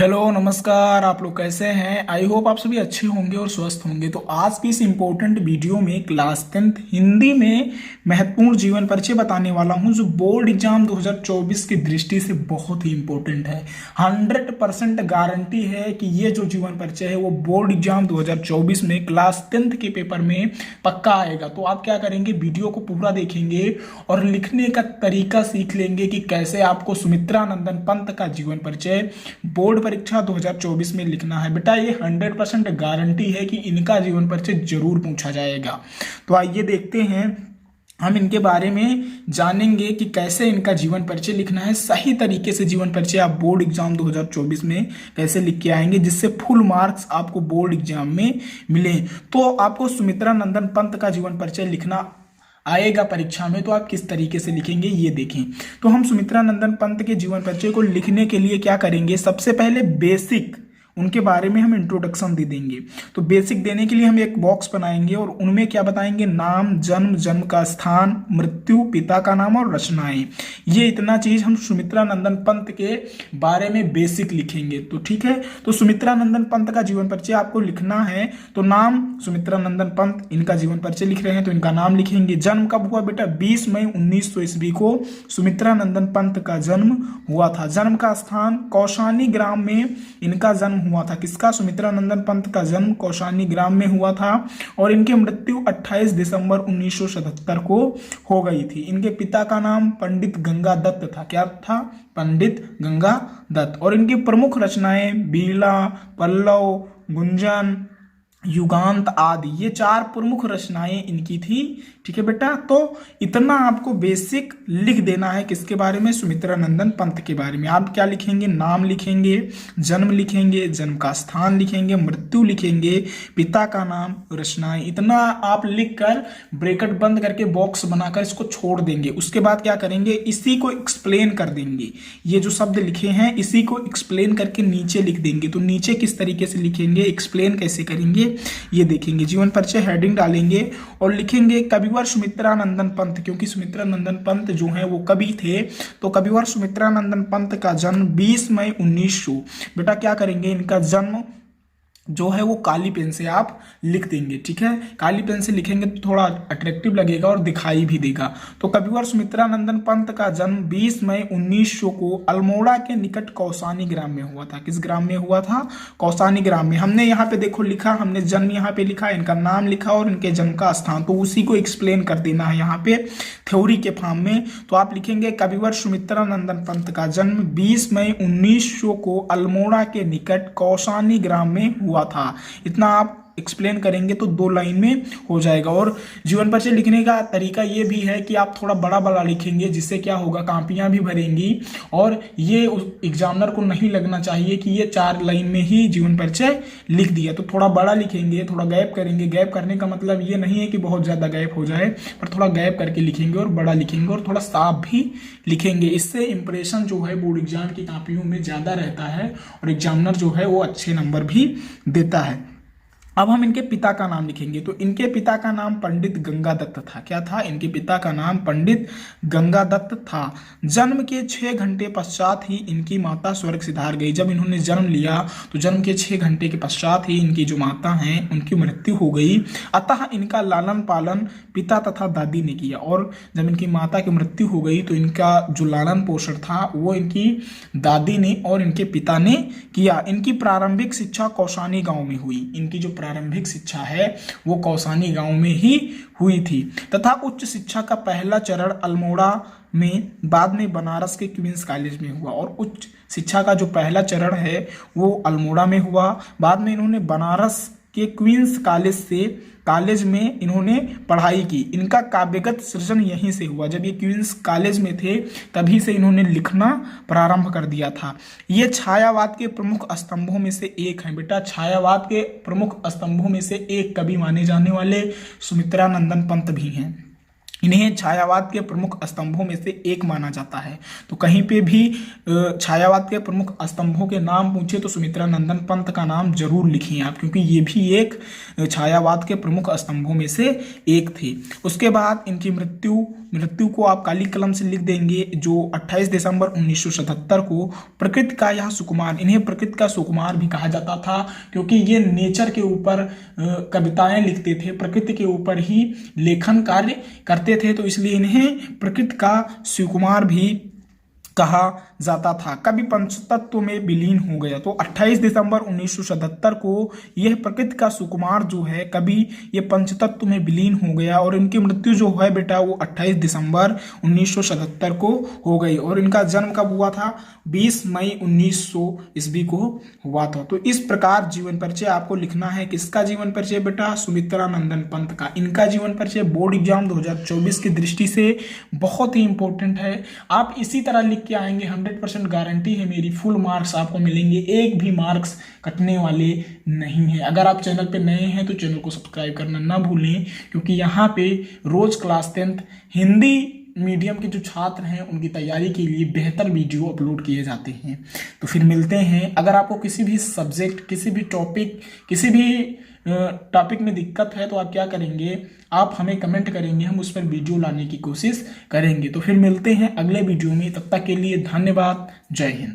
Hello नमस्कार। आप लोग कैसे हैं? आई होप आप सभी अच्छे होंगे और स्वस्थ होंगे। तो आज की इस इम्पोर्टेंट वीडियो में क्लास 10th हिंदी में महत्वपूर्ण जीवन परिचय बताने वाला हूं, जो बोर्ड एग्जाम 2024 की दृष्टि से बहुत ही इम्पोर्टेंट है। 100% गारंटी है कि ये जो जीवन परिचय है वो बोर्ड एग्जाम 2024 में क्लास 10th के पेपर में पक्का आएगा। तो आप क्या करेंगे, वीडियो को पूरा देखेंगे और लिखने का तरीका सीख लेंगे कि कैसे आपको सुमित्रा नंदन पंत का जीवन परिचय बोर्ड परीक्षा 2024 में लिखना है। बेटा ये 100% गारंटी है कि इनका जीवन परिचय जरूर पूछा जाएगा। तो आइए देखते हैं, हम इनके बारे में जानेंगे कि कैसे इनका जीवन परिचय लिखना है। सही तरीके से जीवन परिचय आप बोर्ड एग्जाम 2024 में कैसे लिख के आएंगे जिससे फुल मार्क्स आपको बोर्ड एग्जाम में मिले। तो आपको सुमित्रा नंदन पंत का जीवन परिचय लिखना आएगा परीक्षा में, तो आप किस तरीके से लिखेंगे ये देखें। तो हम सुमित्रा नंदन पंत के जीवन परिचय को लिखने के लिए क्या करेंगे, सबसे पहले बेसिक उनके बारे में हम इंट्रोडक्शन दे देंगे। तो बेसिक देने के लिए हम एक बॉक्स बनाएंगे और उनमें क्या बताएंगे, नाम, जन्म, जन्म का स्थान, मृत्यु, पिता का नाम और रचनाएं। ये इतना चीज हम सुमित्रा नंदन पंत के बारे में बेसिक लिखेंगे। तो ठीक है, तो सुमित्रा नंदन पंत का जीवन परिचय आपको लिखना है। तो नाम सुमित्रा नंदन पंत, इनका जीवन परिचय लिख रहे हैं तो इनका नाम लिखेंगे। जन्म कब हुआ बेटा, 20 मई 1900 ईस्वी को सुमित्रा नंदन पंत का जन्म हुआ था। जन्म का स्थान कौशानी ग्राम में इनका जन्म हुआ था। किसका, सुमित्रा नंदन पंत का जन्म कौशानी ग्राम में हुआ था। और इनकी मृत्यु 28 दिसंबर 1977 को हो गई थी। इनके पिता का नाम पंडित गंगा दत्त था। क्या था, पंडित गंगा दत्त। और इनकी प्रमुख रचनाएं बीला, पल्लव, गुंजन, युगांत आदि, ये 4 प्रमुख रचनाएं इनकी थी। ठीक है बेटा, तो इतना आपको बेसिक लिख देना है। किसके बारे में, सुमित्रा नंदन पंत के बारे में। आप क्या लिखेंगे, नाम लिखेंगे, जन्म लिखेंगे, जन्म का स्थान लिखेंगे, मृत्यु लिखेंगे, पिता का नाम, रचनाएं। इतना आप लिखकर ब्रैकेट बंद करके बॉक्स बनाकर इसको छोड़ देंगे। उसके बाद क्या करेंगे, इसी को एक्सप्लेन कर देंगे। ये जो शब्द लिखे हैं इसी को एक्सप्लेन करके नीचे लिख देंगे। तो नीचे किस तरीके से लिखेंगे, एक्सप्लेन कैसे करेंगे ये देखेंगे। जीवन परिचय हेडिंग डालेंगे और लिखेंगे कविवर सुमित्रा नंदन पंत, क्योंकि सुमित्रा नंदन पंत जो है वो कवि थे। तो कविवर सुमित्रा नंदन पंत का जन्म 20 मई 1900। बेटा क्या करेंगे, इनका जन्म जो है वो काली पेन से आप लिख देंगे। ठीक है, काली पेन से लिखेंगे तो थोड़ा अट्रैक्टिव लगेगा और दिखाई भी देगा। तो कविवर सुमित्रा नंदन पंत का जन्म 20 मई 1900 को अल्मोड़ा के निकट कौसानी ग्राम में हुआ था। किस ग्राम में हुआ था, कौसानी ग्राम में। हमने यहाँ पे देखो लिखा, हमने जन्म यहाँ पे लिखा, इनका नाम लिखा और इनके जन्म का स्थान, तो उसी को एक्सप्लेन कर देना है यहाँ पे थ्योरी के फॉर्म में। तो आप लिखेंगे कविवर सुमित्रा नंदन पंत का जन्म 20 मई 1900 को अल्मोड़ा के निकट कौसानी ग्राम में हुआ था। इतना आप एक्सप्लेन करेंगे तो 2 लाइन में हो जाएगा। और जीवन परिचय लिखने का तरीका ये भी है कि आप थोड़ा बड़ा बड़ा लिखेंगे, जिससे क्या होगा, कापियां भी भरेंगी और ये एग्जामिनर को नहीं लगना चाहिए कि ये 4 लाइन में ही जीवन परिचय लिख दिया। तो थोड़ा बड़ा लिखेंगे, थोड़ा गैप करेंगे। गैप करने का मतलब ये नहीं है कि बहुत ज्यादा गैप हो जाए, पर थोड़ा गैप करके लिखेंगे और बड़ा लिखेंगे और थोड़ा साफ भी लिखेंगे। इससे इंप्रेशन जो है बोर्ड एग्जाम की कापियों में ज्यादा रहता है और एग्जामिनर जो है वो अच्छे नंबर भी देता है। अब हम इनके पिता का नाम लिखेंगे। तो इनके पिता का नाम पंडित गंगा दत्त था। क्या था, इनके पिता का नाम पंडित गंगा दत्त था। जन्म के 6 घंटे पश्चात ही इनकी माता स्वर्ग सिधार गई। जब इन्होंने जन्म लिया तो जन्म के 6 घंटे के पश्चात ही इनकी जो माता हैं उनकी मृत्यु हो गई। अतः इनका लालन पालन पिता तथा दादी ने किया। और जब इनकी माता की मृत्यु हो गई तो इनका जो लालन पोषण था वो इनकी दादी ने और इनके पिता ने किया। इनकी प्रारंभिक शिक्षा कौसानी गांव में हुई। इनकी जो प्रारंभिक शिक्षा है वो कौसानी गांव में ही हुई थी तथा उच्च शिक्षा का पहला चरण अल्मोड़ा में, बाद में बनारस के क्वींस कॉलेज में हुआ। और उच्च शिक्षा का जो पहला चरण है वो अल्मोड़ा में हुआ, बाद में इन्होंने बनारस के क्वींस कॉलेज में इन्होंने पढ़ाई की। इनका काव्यगत सृजन यहीं से हुआ। जब ये क्वींस कॉलेज में थे तभी से इन्होंने लिखना प्रारंभ कर दिया था। ये छायावाद के प्रमुख स्तंभों में से एक है। बेटा छायावाद के प्रमुख स्तंभों में से एक कवि माने जाने वाले सुमित्रा नंदन पंत भी हैं। इन्हें छायावाद के प्रमुख स्तंभों में से एक माना जाता है। तो कहीं पे भी छायावाद के प्रमुख स्तंभों के नाम पूछे तो सुमित्रा नंदन पंत का नाम जरूर लिखिए आप, क्योंकि ये भी एक छायावाद के प्रमुख स्तंभों में से एक थे। उसके बाद इनकी मृत्यु मृत्यु को आप काली कलम से लिख देंगे, जो 28 दिसंबर 1977 को। प्रकृति का यह सुकुमार, इन्हें प्रकृति का सुकुमार भी कहा जाता था, क्योंकि ये नेचर के ऊपर कविताएं लिखते थे, प्रकृति के ऊपर ही लेखन कार्य करते थे, तो इसलिए इन्हें प्रकृति का सुकुमार भी कहा जाता था। कभी पंचतत्व में विलीन हो गया, तो 28 दिसंबर 1977 को यह प्रकृति का सुकुमार जो है कभी ये पंचतत्व में विलीन हो गया, और इनकी मृत्यु जो है बेटा वो 28 दिसंबर 1977 को हो गई। और इनका जन्म कब हुआ था? 20 मई 1900 ईस्वी को हुआ था। तो इस प्रकार जीवन परिचय आपको लिखना है। किसका जीवन परिचय बेटा? सुमित्रा नंदन पंत का। इनका जीवन परिचय बोर्ड एग्जाम 2024 की दृष्टि से बहुत ही इंपॉर्टेंट है। आप इसी तरह लिख के आएंगे, 100% गारंटी है मेरी, फुल मार्क्स आपको मिलेंगे, एक भी मार्क्स कटने वाले नहीं है। अगर आप चैनल पे नए हैं तो चैनल को सब्सक्राइब करना ना भूलें, क्योंकि यहाँ पे रोज क्लास 10th हिंदी मीडियम के जो छात्र हैं उनकी तैयारी के लिए बेहतर वीडियो अपलोड किए जाते हैं। तो फिर मिलते हैं। अगर आपको किसी भी सब्जेक्ट, किसी भी टॉपिक में दिक्कत है तो आप क्या करेंगे, आप हमें कमेंट करेंगे, हम उस पर वीडियो लाने की कोशिश करेंगे। तो फिर मिलते हैं अगले वीडियो में, तब तक के लिए धन्यवाद। जय हिंद।